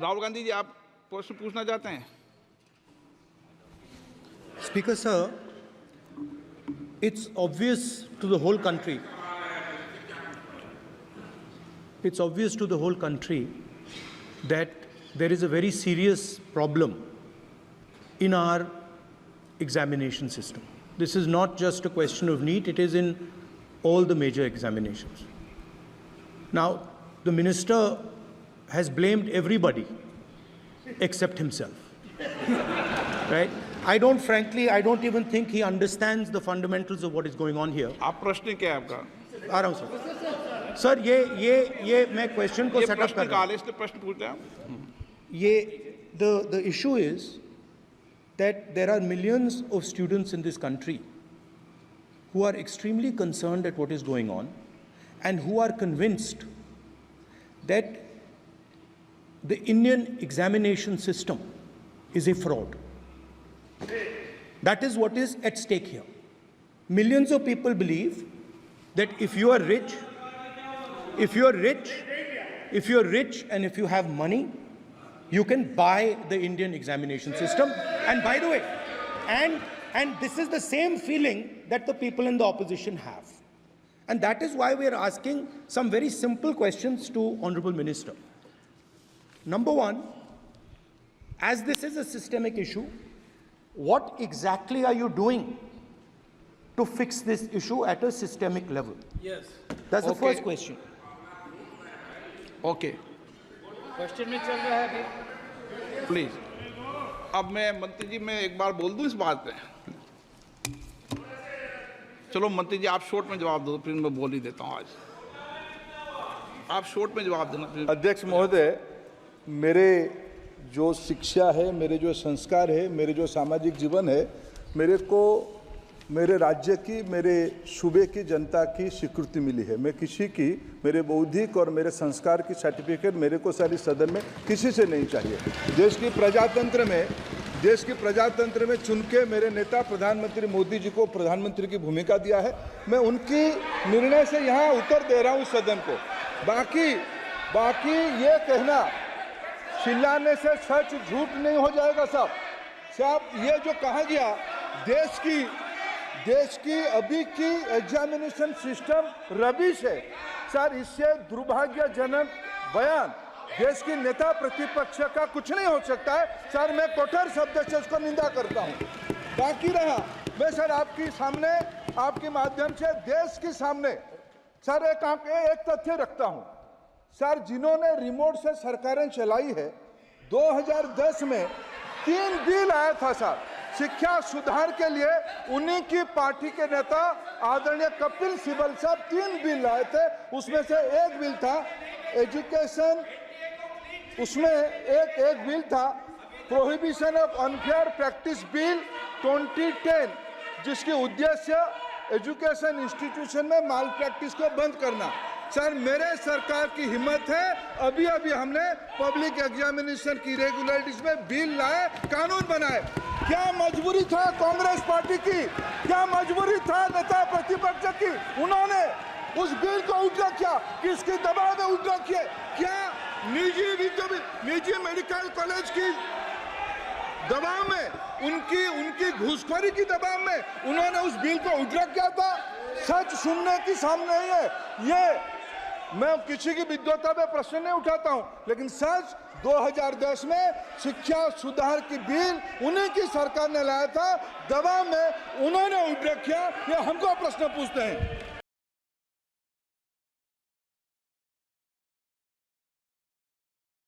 राहुल गांधी जी, आप प्रश्न पूछना चाहते हैं? Speaker sir, it's obvious to the whole country. It's obvious to the whole country that there is a very serious problem in our examination system. This is not just a question of NEET, it is in all the major examinations. Now, the minister has blamed everybody except himself, right? I don't even think he understands the fundamentals of what is going on here. आप प्रश्न क्या है आपका? आ रहा हूँ sir. Sir ये मैं question को सेटअप कर रहा हूँ। इसलिए प्रश्न पूछते हैं। ये the issue is that there are millions of students in this country who are extremely concerned at what is going on and who are convinced that the Indian examination system is a fraud. That is what is at stake here. Millions of people believe that if you are rich and if you have money, you can buy the Indian examination system. And by the way, and this is the same feeling that the people in the opposition have. And that is why we are asking some very simple questions to Honorable Minister. Number one, as this is a systemic issue, what exactly are you doing to fix this issue at a systemic level? Yes. That's the first question. Okay, question में चल रहा है अभी। Please. अब मैं मंत्री जी, मैं एक बार बोल दूं इस बात पे? चलो मंत्री जी, आप शॉर्ट में जवाब दो, फिर मैं बोल ही देता हूं। आज आप शॉर्ट में जवाब देना। अध्यक्ष महोदय, मेरे जो शिक्षा है, मेरे जो संस्कार है, मेरे जो सामाजिक जीवन है, मेरे को मेरे राज्य की, मेरे सूबे की जनता की स्वीकृति मिली है। मैं किसी की, मेरे बौद्धिक और मेरे संस्कार की सर्टिफिकेट मेरे को सारी सदन में किसी से नहीं चाहिए। देश की प्रजातंत्र में चुन के मेरे नेता प्रधानमंत्री मोदी जी को प्रधानमंत्री की भूमिका दिया है। मैं उनकी निर्णय से यहाँ उत्तर दे रहा हूँ सदन को। बाकी ये कहना चिल्लाने से सच झूठ नहीं हो जाएगा साहब, ये जो कहा गया देश की अभी की एग्जामिनेशन सिस्टम रबिश है सर, इससे दुर्भाग्यजनक बयान देश की नेता प्रतिपक्ष का कुछ नहीं हो सकता है सर। मैं कठोर शब्द से उसको निंदा करता हूं। बाकी रहा, मैं सर आपके सामने, आपके माध्यम से देश के सामने सर एक तथ्य रखता हूं सर। जिन्होंने रिमोट से सरकारें चलाई है, 2010 में 3 बिल आया था सर शिक्षा सुधार के लिए। उन्हीं की पार्टी के नेता आदरणीय कपिल सिब्बल साहब 3 बिल लाए थे। उसमें से एक बिल था एजुकेशन, उसमें एक बिल था prohibition of unfair practice bill 2010, जिसकी उद्देश्य एजुकेशन इंस्टीट्यूशन में माल प्रैक्टिस को बंद करना। सर, मेरे सरकार की हिम्मत है, अभी हमने पब्लिक एग्जामिनेशन की रेगुलरिटीज में बिल लाए, कानून बनाए। क्या मजबूरी था कांग्रेस पार्टी की, क्या मजबूरी था नेता प्रतिपक्ष की? उन्होंने उस बिल को उल्टा किया, किसके दबाव में उल्टा किया? क्या निजी मेडिकल कॉलेज की दबाव में, उनकी घूसखोरी की दबाव में उन्होंने उस बिल को उल्टा किया था? सच सुनने की सामने नहीं है ये। मैं किसी की विद्वता पे प्रश्न नहीं उठाता हूं, लेकिन सच 2010 में शिक्षा सुधार की बिल उन्हीं की सरकार ने लाया था, दबाव में उन्होंने उल्टा किया। ये हमको प्रश्न पूछते हैं।